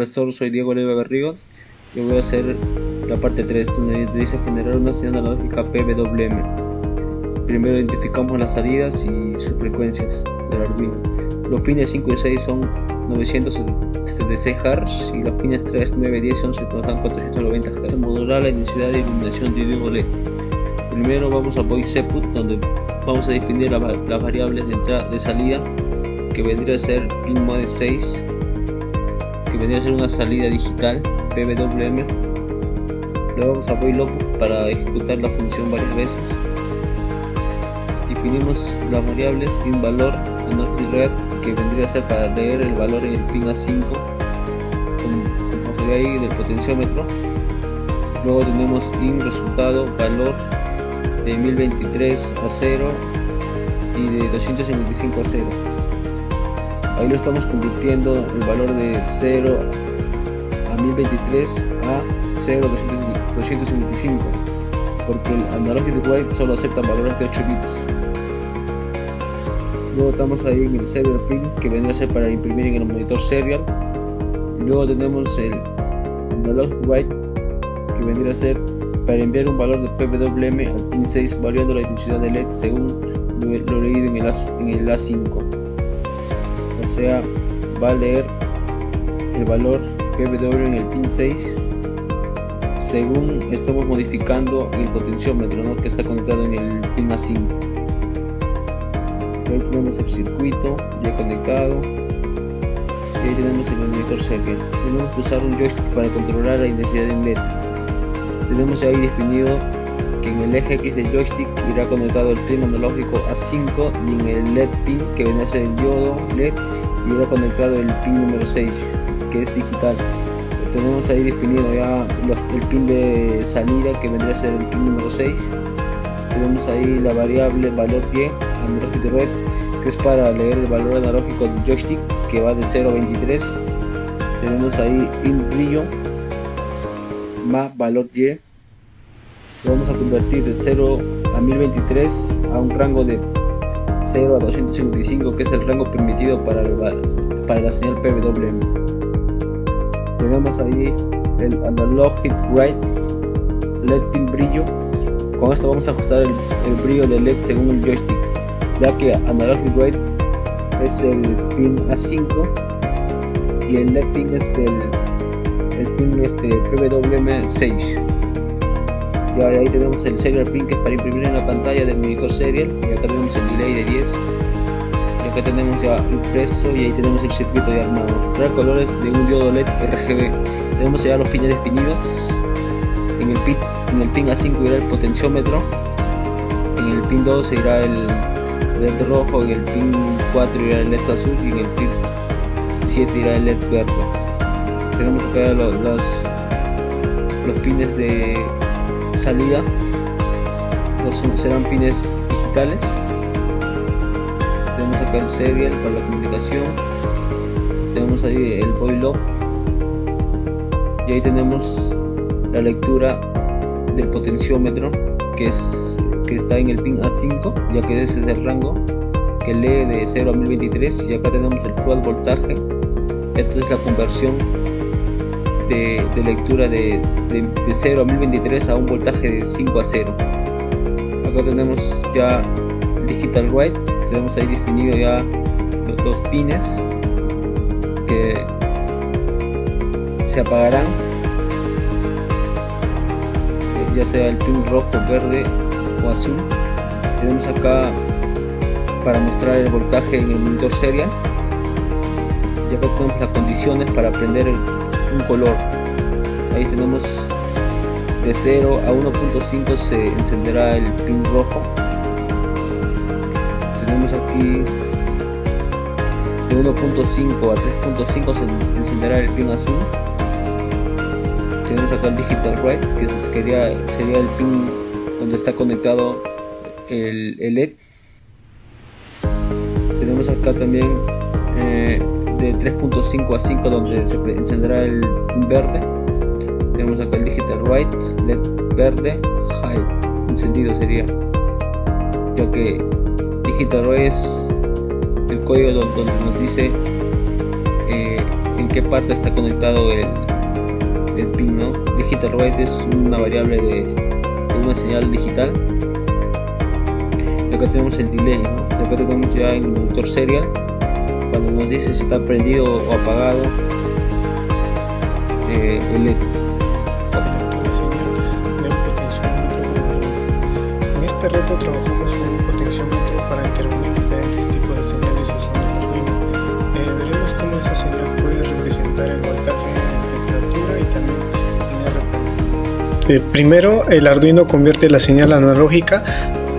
Profesor, soy Diego Leiva Garrigos y voy a hacer la parte 3 donde dice generar una señal analógica PWM. Primero identificamos las salidas y sus frecuencias del Arduino. Los pines 5 y 6 son 976 Hz y los pines 3, 9 y 10 nos dan 490 Hz. Modular la intensidad de iluminación de un LED. Primero vamos a void setup, donde vamos a definir las variables de entrada de salida, que vendría a ser pin mode 6, que vendría a ser una salida digital PWM. Luego vamos a void loop para ejecutar la función varias veces. Definimos las variables y un valor analógico red, que vendría a ser para leer el valor en el pin A5 como se ve ahí del potenciómetro. Luego tenemos in resultado valor de 1023 a 0 y de 255 a 0. Ahí lo estamos convirtiendo el valor de 0 a 1023 a 0 a 255, porque el analógico wave solo acepta valores de 8 bits. Luego estamos ahí en el serial pin, que vendría a ser para imprimir en el monitor serial. Y luego tenemos el analog wave, que vendría a ser para enviar un valor de PWM al pin 6, variando la intensidad de LED según lo leído en el A5. O sea, va a leer el valor PWM en el pin 6 según estamos modificando el potenciómetro, ¿no?, que está conectado en el pin A5. Ahí tenemos el circuito ya conectado y ahí tenemos el monitor serial. Tenemos que usar un joystick para controlar la intensidad del LED. Tenemos ahí definido que en el eje X del joystick irá conectado el pin analógico A5 y en el LED pin, que vendrá a ser el diodo LED, irá conectado el pin número 6, que es digital. Tenemos ahí definido ya el pin de salida, que vendría a ser el pin número 6. Tenemos ahí la variable valor Y analógico red, que es para leer el valor analógico del joystick, que va de 0 a 23. Tenemos ahí in brillo más valor Y. Vamos a convertir de 0 a 1023 a un rango de 0 a 255, que es el rango permitido para la señal PWM. Tenemos ahí el analógico wave LED pin brillo. Con esto vamos a ajustar el brillo del LED según el joystick, ya que analógico wave es el pin A5 y el LED pin es el pin PWM6. Y ahí tenemos el serial pin, que es para imprimir en la pantalla del monitor serial, y acá tenemos el delay de 10, y acá tenemos ya impreso, y ahí tenemos el circuito ya armado. Trae colores de un diodo LED RGB. Tenemos ya los pines definidos. En el pin A5 irá el potenciómetro, en el pin 2 irá el LED rojo, en el pin 4 irá el LED azul y en el pin 7 irá el LED verde. Tenemos acá los pines de salida, serán pines digitales. Tenemos acá el serial para la comunicación, tenemos ahí el void loop y ahí tenemos la lectura del potenciómetro, que está en el pin A5, ya que ese es el rango que lee de 0 a 1023. Y acá tenemos el float voltaje. Esto es la conversión de lectura de 0 a 1023 a un voltaje de 5 a 0. Acá tenemos ya digital write. Tenemos ahí definido ya los pines que se apagarán, ya sea el pin rojo, verde o azul. Tenemos acá para mostrar el voltaje en el monitor serial, y acá tenemos las condiciones para prender un color. Ahí tenemos de 0 a 1.5 se encenderá el pin rojo. Tenemos aquí de 1.5 a 3.5 se encenderá el pin azul. Tenemos acá el digital write, que sería el pin donde está conectado el LED. Tenemos acá también de 3.5 a 5 donde se encenderá el verde. Tenemos acá el digital write LED verde high encendido sería, ya que digital write es el código donde nos dice en qué parte está conectado el pin, ¿no? Digital rate es una variable de una señal digital. Y acá tenemos el delay, ¿no? Y acá tenemos ya en el monitor serial cuando nos dice si está prendido o apagado el LED. La señal de un potenciómetro con Arduino. En este reto trabajamos con un potenciómetro para determinar diferentes tipos de señales usando el Arduino. Veremos cómo esa señal puede representar el voltaje, temperatura y también en RPM. Primero, el Arduino convierte la señal analógica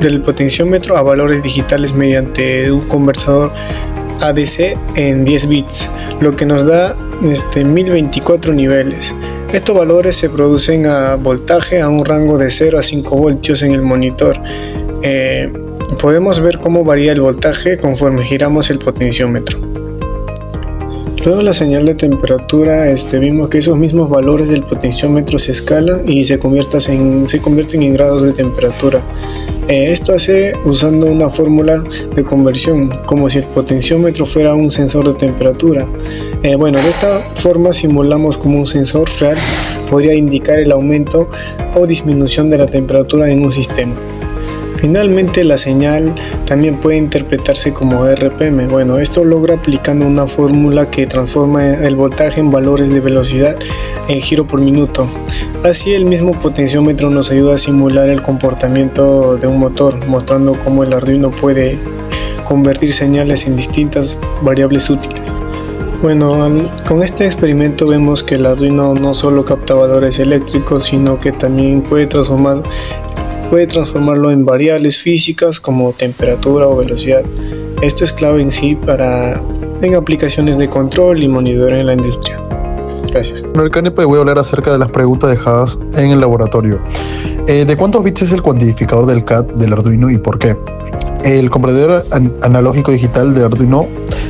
del potenciómetro a valores digitales mediante un conversador ADC en 10 bits, lo que nos da 1024 niveles. Estos valores se producen a voltaje a un rango de 0 a 5 voltios en el monitor. Podemos ver cómo varía el voltaje conforme giramos el potenciómetro. Luego la señal de temperatura, vimos que esos mismos valores del potenciómetro se escalan y se convierten en grados de temperatura. Esto hace usando una fórmula de conversión, como si el potenciómetro fuera un sensor de temperatura. De esta forma simulamos como un sensor real podría indicar el aumento o disminución de la temperatura en un sistema. Finalmente, la señal también puede interpretarse como RPM. Esto logra aplicando una fórmula que transforma el voltaje en valores de velocidad en giro por minuto. Así, el mismo potenciómetro nos ayuda a simular el comportamiento de un motor, mostrando cómo el Arduino puede convertir señales en distintas variables útiles. Con este experimento vemos que el Arduino no solo capta valores eléctricos, sino que también puede transformarlo en variables físicas como temperatura o velocidad. Esto es clave en sí en aplicaciones de control y monitoreo en la industria. Gracias. En el KNP voy a hablar acerca de las preguntas dejadas en el laboratorio. ¿De cuántos bits es el cuantificador del CAD del Arduino y por qué? El convertidor analógico digital del Arduino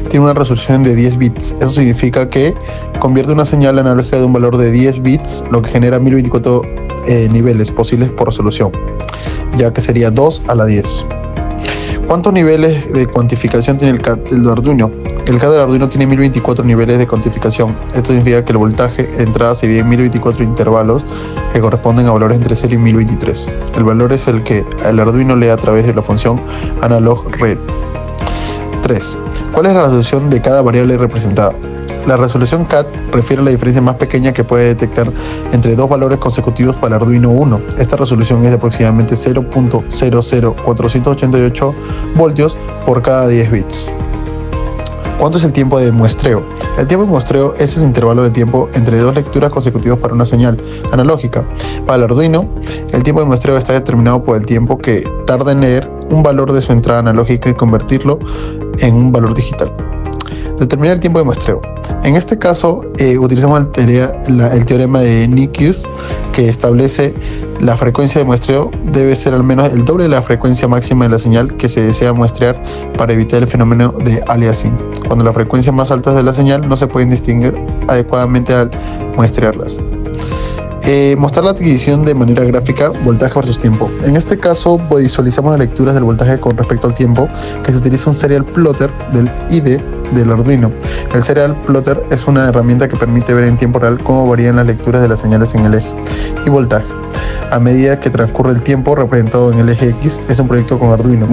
tiene una resolución de 10 bits. Eso significa que convierte una señal analógica de un valor de 10 bits, lo que genera 1024 niveles posibles por resolución, ya que sería 2 a la 10. ¿Cuántos niveles de cuantificación tiene el CAD del Arduino? El CAD del Arduino tiene 1024 niveles de cuantificación. Esto significa que el voltaje de entrada se divide en 1024 intervalos que corresponden a valores entre 0 y 1023. El valor es el que el Arduino lee a través de la función analog read. 3. ¿Cuál es la resolución de cada variable representada? La resolución CAD refiere a la diferencia más pequeña que puede detectar entre dos valores consecutivos para el Arduino Uno. Esta resolución es de aproximadamente 0.00488 voltios por cada 10 bits. ¿Cuánto es el tiempo de muestreo? El tiempo de muestreo es el intervalo de tiempo entre dos lecturas consecutivas para una señal analógica. Para el Arduino, el tiempo de muestreo está determinado por el tiempo que tarda en leer un valor de su entrada analógica y convertirlo en un valor digital. Determinar el tiempo de muestreo. En este caso, utilizamos el teorema de Nikius, que establece la frecuencia de muestreo debe ser al menos el doble de la frecuencia máxima de la señal que se desea muestrear para evitar el fenómeno de aliasing, cuando las frecuencias más altas de la señal no se pueden distinguir adecuadamente al muestrearlas. Mostrar la adquisición de manera gráfica, voltaje versus tiempo. En este caso visualizamos las lecturas del voltaje con respecto al tiempo, que se utiliza un serial plotter del ID del Arduino. El serial plotter es una herramienta que permite ver en tiempo real cómo varían las lecturas de las señales en el eje y voltaje a medida que transcurre el tiempo representado en el eje X. Es un proyecto con Arduino.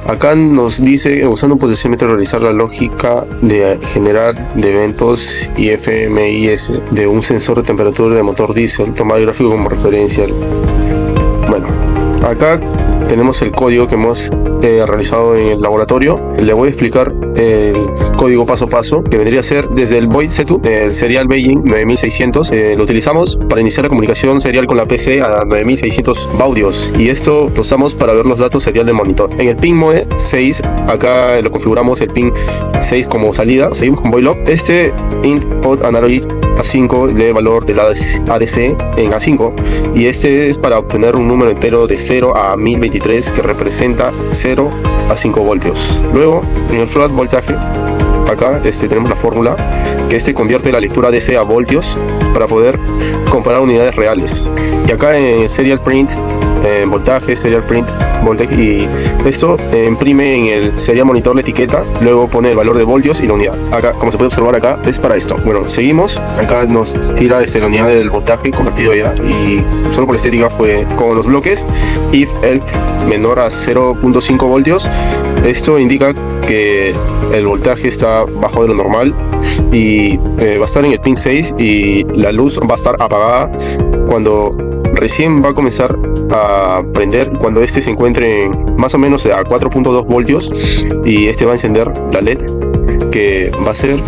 Acá nos dice, usando un potenciómetro, realizar la lógica de generar de eventos y FMIS de un sensor de temperatura de motor diésel, tomar el gráfico como referencia. Acá tenemos el código que hemos realizado en el laboratorio. Le voy a explicar el código paso a paso, que vendría a ser desde el void setup, el serial Beijing 9600. Lo utilizamos para iniciar la comunicación serial con la PC a 9600 baudios, y esto lo usamos para ver los datos serial del monitor. En el pin mode 6, acá lo configuramos el pin 6 como salida. Seguimos con void log. Input analog A5 lee el valor del ADC en A5, y este es para obtener un número entero de 0 a 1023 que representa 0 a 5 voltios. Luego, en el float voltaje, acá tenemos la fórmula que convierte la lectura DC a voltios para poder comparar unidades reales. Y acá en el serial print voltaje, serial print, voltaje, y esto imprime en el serial monitor la etiqueta, luego pone el valor de voltios y la unidad. Acá, como se puede observar acá, es para esto. Bueno, seguimos, acá nos tira la unidad del voltaje convertido ya, y solo por estética fue con los bloques if elf menor a 0.5 voltios. Esto indica que el voltaje está bajo de lo normal y va a estar en el pin 6 y la luz va a estar apagada cuando recién va a comenzar a prender, cuando este se encuentre en más o menos a 4.2 voltios, y este va a encender la LED, que va a ser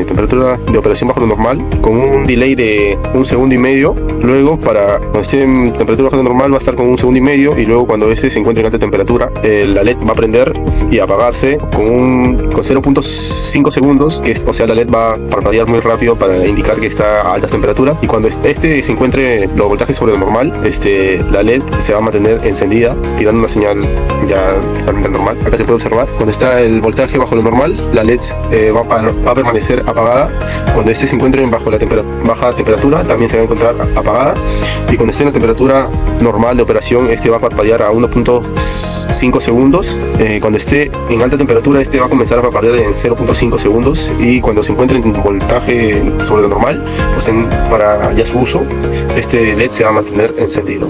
temperatura de operación bajo lo normal con un delay de 1,5 segundos. Luego, para cuando esté en temperatura bajo lo normal, va a estar con 1,5 segundos, y luego cuando este se encuentre en alta temperatura, la LED va a prender y apagarse con 0.5 segundos, o sea, la LED va a parpadear muy rápido para indicar que está a alta temperatura, y cuando este se encuentre los voltajes sobre lo normal, la LED se va a mantener encendida, tirando una señal ya totalmente normal. Acá se puede observar, cuando está el voltaje bajo lo normal, la LED va a permanecer apagada. Cuando este se encuentre bajo la baja temperatura, también se va a encontrar apagada, y cuando esté en la temperatura normal de operación, este va a parpadear a 1.5 segundos. Cuando esté en alta temperatura, este va a comenzar a parpadear en 0.5 segundos, y cuando se encuentre en voltaje sobre lo normal, pues para ya su uso, este LED se va a mantener encendido.